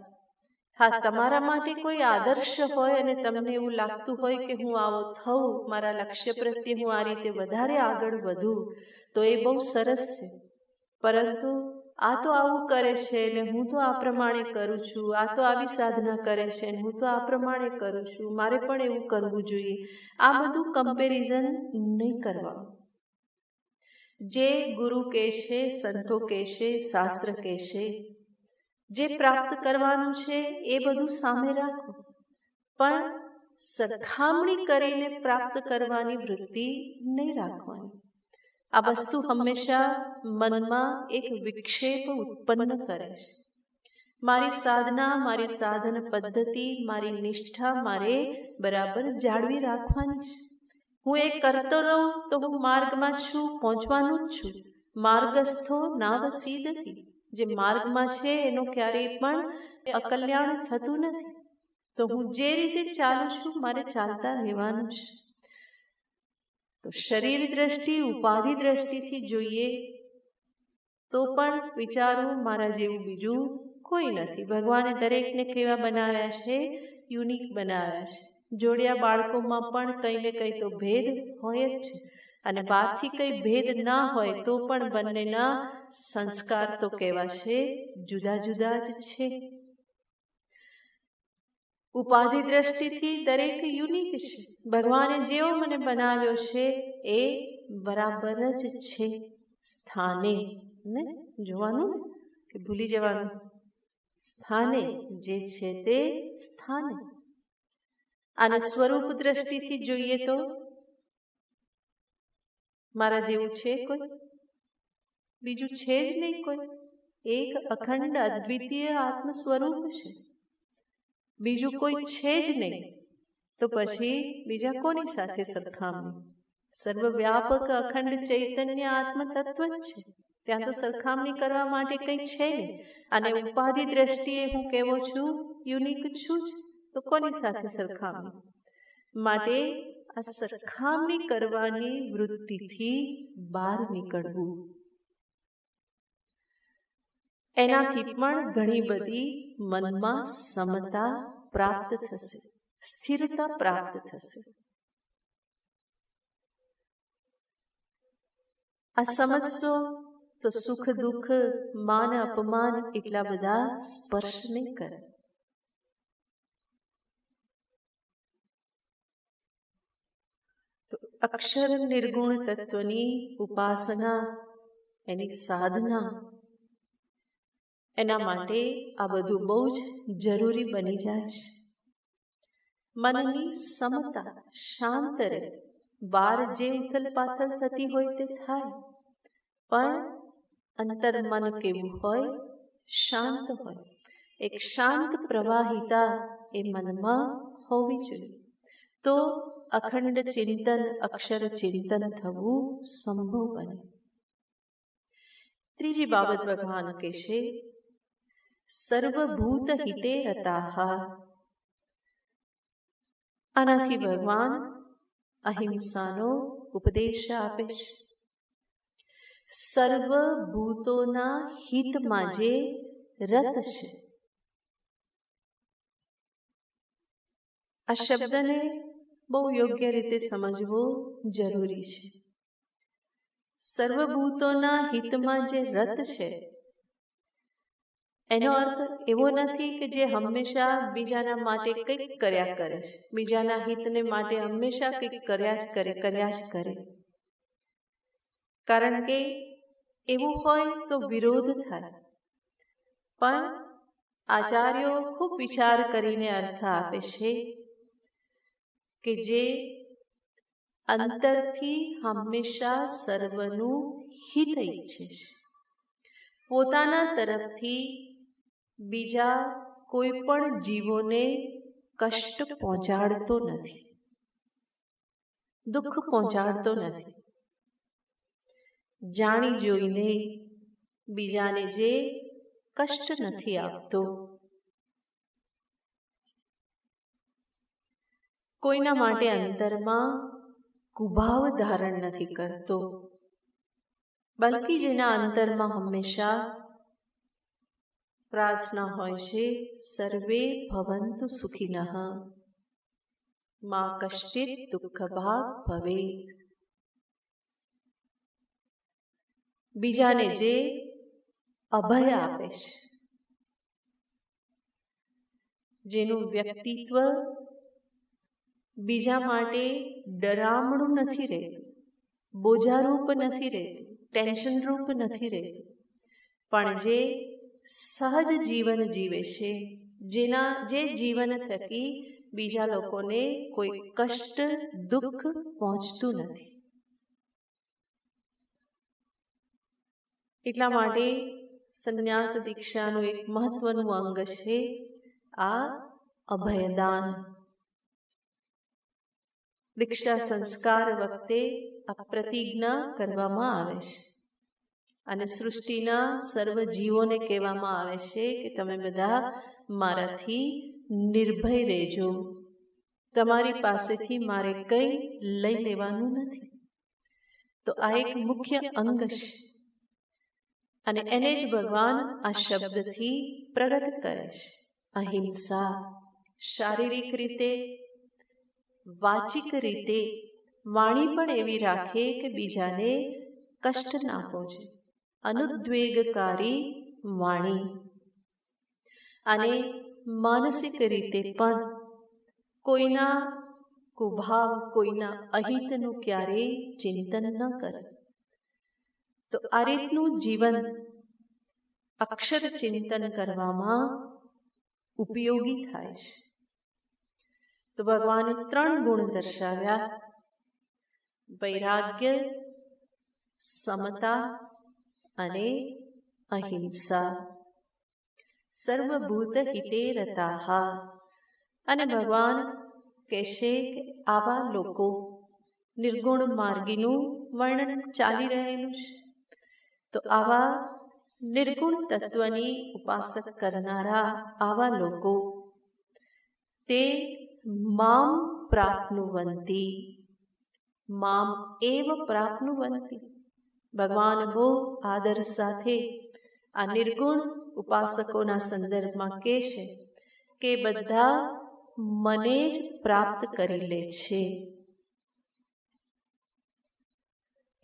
હા, તમારા માટે કોઈ આદર્શ હોય અને તમને એવું લાગતું હોય કે હું આવો થઉં, મારા લક્ષ્ય પ્રત્યે હું આ રીતે વધારે આગળ વધું, તો એ બહુ સરસ છે. પરંતુ આ તો આવું કરે છે ને હું તો આ પ્રમાણે કરું છું, આ તો આવી સાધના કરે છે ને હું તો આ પ્રમાણે કરું છું, મારે પણ એવું કરવું જોઈએ, આ બધું કમ્પેરિઝન નહીં કરવાનું. જે ગુરુ કહેશે, સંતો કહેશે, શાસ્ત્ર કહેશે, જે પ્રાપ્ત કરવાનું છે એ બધું સામે રાખો, પણ સરખામણી કરીને પ્રાપ્ત કરવાની વૃત્તિ નહીં રાખવાની. આ વસ્તુ હંમેશા મનમાં એક વિક્ષેપ ઉત્પન્ન કરે છે. મારી સાધના, મારી સાધન પદ્ધતિ, મારી નિષ્ઠા મારે બરાબર જાળવી રાખવાની છે. હું એ કરતો રહું તો હું માર્ગમાં છું, પહોંચવાનું જ છું. માર્ગસ્થો નાવસીદતિ, જે માર્ગમાં છે એનો ક્યારેય પણ અકલ્યાણ થતું નથી. તો હું જે રીતે ચાલું છું મારે ચાલતા રહેવાનું છે. તો શરીર દ્રષ્ટિ, ઉપાધિ દ્રષ્ટિથી જોઈએ તો પણ વિચારું મારા જેવું બીજું કોઈ નથી. ભગવાને દરેકને કેવા બનાવ્યા છે? યુનિક બનાવ્યા છે. જોડિયા બાળકોમાં પણ કંઈ ને કંઈ તો ભેદ હોય જ છે, અને બહારથી કંઈ ભેદ ના હોય તો પણ બંનેના સંસ્કાર તો કેવા છે? જુદા જુદા જ છે. ઉપાધિ દ્રષ્ટિથી દરેક યુનિક છે. ભગવાને જેવો મને બનાવ્યો છે એ બરાબર જ છે. સ્થાને ને જોવાનું કે ભૂલી જવાનું, સ્થાને જે છે તે સ્થાને. અને સ્વરૂપ દ્રષ્ટિથી જોઈએ તો મારા જેવું છે કોઈ? બીજું છે જ નહીં કોઈ. એક અખંડ અદ્વિતીય આત્મ સ્વરૂપ છે, બીજું કોઈ છે જ નહીં. તો પછી બીજા કોની સાથે સરખામણી? સર્વવ્યાપક અખંડ ચૈતન્ય આત્મ તત્વ જ છે. ત્યાં તો સરખામણી કરવા માટે કંઈ છે નહીં. અને ઉપાધિ દ્રષ્ટિએ હું કેવો છું? યુનિક છું જ. તો કોની સાથે સરખામણી? માટે આ સરખામણી કરવાની વૃત્તિથી બહાર નીકળવું. એનાથી પણ ઘણી બધી મનમાં સમતા પ્રાપ્ત થશે, સ્થિરતા પ્રાપ્ત થશે. આ સમજશો તો સુખ દુઃખ, માન અપમાન એટલા બધા સ્પર્શ નહીં કરે. તો અક્ષર નિર્ગુણ તત્વની ઉપાસના, એની સાધના, એના માટે આ બધું બહુ જ જરૂરી બની જાય છે. મનની સમતા, શાંત રહે. બહાર જે ઉથલ પાથલ થતી હોય તે થાય, પણ અંતર મન કેવું હોય? શાંત હોય. એક શાંત પ્રવાહિતા એ મનમાં હોવી જોઈએ. તો અખંડ ચિંતન, અક્ષર ચિંતન થવું સંભવ બને. ત્રીજી બાબત ભગવાન કહેશે, સર્વભૂત હિતે રતાઃ. આનાથી ભગવાન અહિંસાનો ઉપદેશ આપે છે. સર્વભૂતોના હિતમાં જે રત છે. આ શબ્દને બહુ યોગ્ય રીતે સમજવો જરૂરી છે. સર્વભૂતોના હિતમાં જે રત છે એનો અર્થ એવો નથી કે જે હંમેશા બીજાના માટે કંઈક કર્યા કરે છે, બીજાના હિતને માટે હંમેશા કંઈક કર્યા જ કરે. કારણ કે એવું હોય તો વિરોધ થાય. પણ આચાર્યો ખૂબ વિચાર કરીને અર્થ આપે છે કે જે અંતરથી હંમેશા સર્વનું હિત ઈચ્છે છે, પોતાના તરફથી બીજા કોઈ પણ જીવોને કષ્ટ પહોંચાડતો નથી, દુઃખ પહોંચાડતો નથી. જાણી જોઈને બીજાને જે કષ્ટ નથી આપતો, કોઈના માટે અંતરમાં કુભાવ ધારણ નથી કરતો, બલ્કિ જેના અંતરમાં હંમેશા પ્રાર્થના હોય છે, સર્વે ભવંતુ સુખિનઃ મા કશ્ચિત દુઃખ ભાગ ભવેત. બીજાને જે અભય આપે છે, જેનું વ્યક્તિત્વ બીજા માટે ડરામણું નથી રહેતું, બોજારૂપ નથી રહેતું, ટેન્શનરૂપ નથી રહેતું, પણ જે સહજ જીવન જીવે છે, જે જીવન થકી બીજા લોકોને કોઈ કષ્ટ દુઃખ પહોંચતું નથી. એટલા માટે સંન્યાસ દીક્ષાનું એક મહત્વનું અંગ છે આ અભયદાન. દીક્ષા સંસ્કાર વખતે આ પ્રતિજ્ઞા કરવામાં આવે છે અને સૃષ્ટિના સર્વ જીવોને કહેવામાં આવે છે કે તમે બધા મારાથી નિર્ભય રહેજો, તમારી પાસેથી મારે કંઈ લઈ લેવાનું નથી. તો આ એક મુખ્ય અંગ છે અને એને જ ભગવાન આ શબ્દથી પ્રગટ કરે છે. અહિંસા શારીરિક રીતે, વાચિક રીતે વાણી પણ એવી રાખે કે બીજાને કષ્ટ ના પહોંચે, અનુદ્વેગકારી વાણી. અને માનસિક રીતે પણ કોઈના કુભાવ, કોઈના અહિતનું ક્યારેય ચિંતન ન કરે. તો આ રીતનું જીવન અક્ષર ચિંતન કરવામાં ઉપયોગી થાય છે. તો ભગવાને 3 ગુણ દર્શાવ્યા: વૈરાગ્ય, સમતા અને અહિંસા. સર્વભૂત હિતે રતાઃ. અને ભગવાન કહેશે કે આવા લોકો, નિર્ગુણ માર્ગીનું વર્ણન ચાલી રહેલું છે, તો આવા નિર્ગુણ તત્વની ઉપાસક કરનારા આવા લોકો તે મામ પ્રાપ્નુવંતિ, મામ એવ પ્રાપ્નુવંતિ. ભગવાન બહુ આદર સાથે આ નિર્ગુણ ઉપાસકોના સંદર્ભમાં કહે છે કે બધા મને જ પ્રાપ્ત કરી લે છે,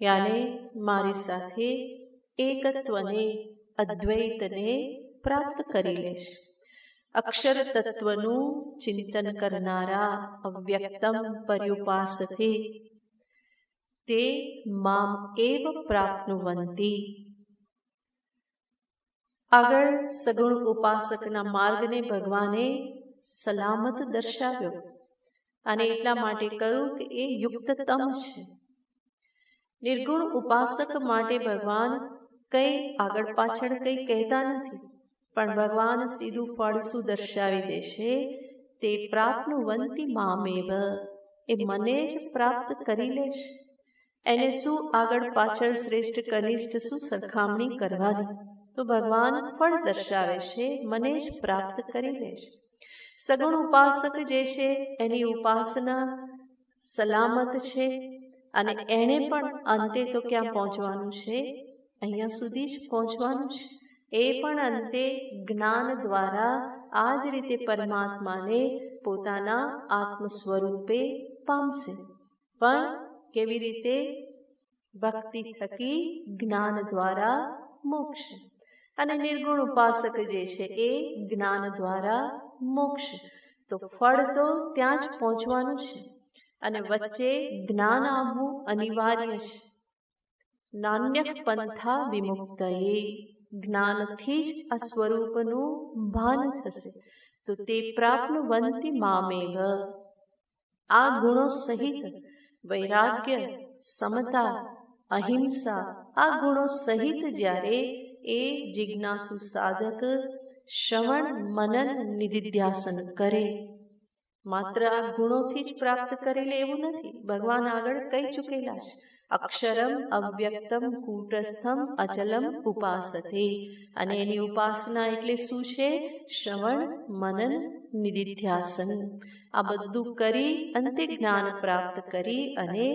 યાને મારી સાથે એકત્વને, અદ્વૈતને પ્રાપ્ત કરી લેશે. અક્ષર તત્વનું ચિંતન કરનારા અવ્યક્તમ પર્યુપાસતે તે મામ એવ પ્રાપ્નુવંતિ. આગળ સગુણ ઉપાસકના માર્ગને ભગવાને સલામત દર્શાવ્યો અને એટલા માટે કહ્યું કે એ યુક્તતમ છે. નિર્ગુણ ઉપાસક માટે ભગવાન કંઈ આગળ પાછળ કંઈ કહેતા નથી, પણ ભગવાન સીધું ફળ શું દર્શાવી દેશે, તે પ્રાપ્નુવંતિ મામેવ, એ મને જ પ્રાપ્ત કરી લેશે. એને શું આગળ પાછળ, શ્રેષ્ઠ કનિષ્ઠ શું સરખામણી કરવાની? તો ભગવાન ફળ દર્શાવે છે, મને જ પ્રાપ્ત કરી લેશે. સગુણ ઉપાસક જે છે એની ઉપાસના સલામત છે અને એને પણ અંતે તો ક્યાં પહોંચવાનું છે? અહીંયા સુધી જ પહોંચવાનું છે. એ પણ અંતે જ્ઞાન દ્વારા આ જ રીતે પરમાત્માને પોતાના આત્મ સ્વરૂપે પામશે. પણ કેવી રીતે? ભક્તિ થકી, જ્ઞાન દ્વારા મોક્ષ. અને નિર્ગુણ ઉપાસક જે છે એ જ્ઞાન દ્વારા મોક્ષ. તો ફળ તો ત્યાં જ પહોંચવાનું છે અને વચ્ચે જ્ઞાન આવવું અનિવાર્ય છે. નાન્ય પંથા વિમુક્તયે. જ્ઞાનથી જ આ સ્વરૂપનું ભાન થશે. તો તે પ્રાપ્નુવંતિ મામેવ. આ ગુણો સહિત વૈરાગ્ય, સમતા, અહિંસા, આ ગુણો સહિત જ્યારે એ જિજ્ઞાસુ સાધક શ્રવણ, મનન, નિધિધ્યાસન કરે, માત્ર આ ગુણોથી જ પ્રાપ્ત કરી લેવું નથી. ભગવાન આગળ કહી ચૂકેલા છે, અક્ષરમ અવ્યક્તમ કૂટસ્થમ અચલમ ઉપાસતે. અને એની ઉપાસના એટલે શું છે? શ્રવણ, મનન, નિધિધ્યાસન. આ બધું કરી અંતે જ્ઞાન પ્રાપ્ત કરી અને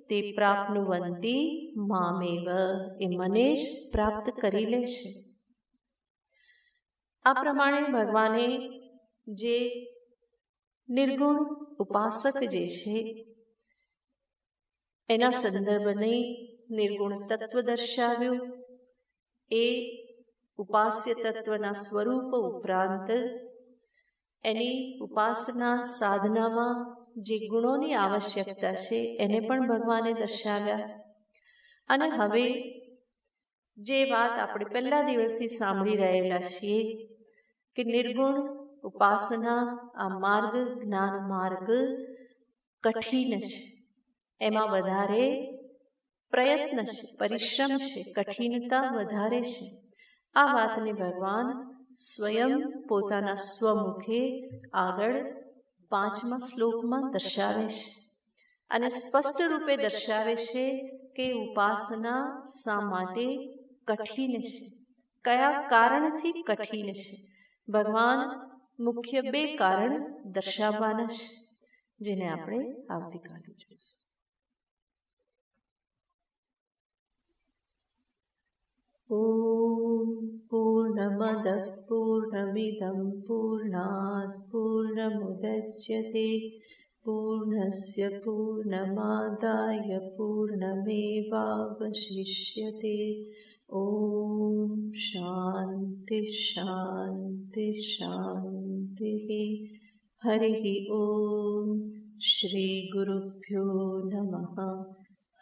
તે પ્રાપ્નુવંતિ મામેવ, એ મને જ પ્રાપ્ત કરી લેશે. આ પ્રમાણે ભગવાને જે નિર્ગુણ ઉપાસક જે છે એના સંદર્ભને નિર્ગુણ તત્વ દર્શાવ્યું. એ ઉપાસ્ય તત્વના સ્વરૂપ ઉપરાંત એની ઉપાસના સાધનામાં જે ગુણોની આવશ્યકતા છે એને પણ ભગવાને દર્શાવ્યા. અને હવે જે વાત આપણે પહેલા દિવસથી સાંભળી રહેલા છીએ કે નિર્ગુણ ઉપાસના, આ માર્ગ, જ્ઞાન માર્ગ કઠિન છે, એમાં વધારે પ્રયત્ન છે, પરિશ્રમ છે, કઠિનતા વધારે છે. આ વાતને ભગવાન સ્વયં પોતાના સ્વમુખે આગળ 5મા શ્લોકમાં દર્શાવે છે. અને સ્પષ્ટ રૂપે દર્શાવે છે કે ઉપાસના શા માટે કઠિન છે, કયા કારણથી કઠિન છે. ભગવાન મુખ્ય 2 કારણ દર્શાવવાના છે, જેને આપણે આવતીકાલે જોઈશું. ઓમ પૂર્ણમદ પૂર્ણમિદં પૂર્ણાત પૂર્ણમુદચ્યતે પૂર્ણસ્ય પૂર્ણમાદાય પૂર્ણમેવાવશિષ્યતે. ઓમ શાંતિ શાંતિ શાંતિ. હરિ ઓમ. શ્રી ગુરુભ્યો નમઃ.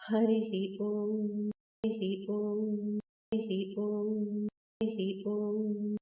હરિ ઓમ. હરિ ઓમ. હરિ ઓમ. હરિ ઓમ.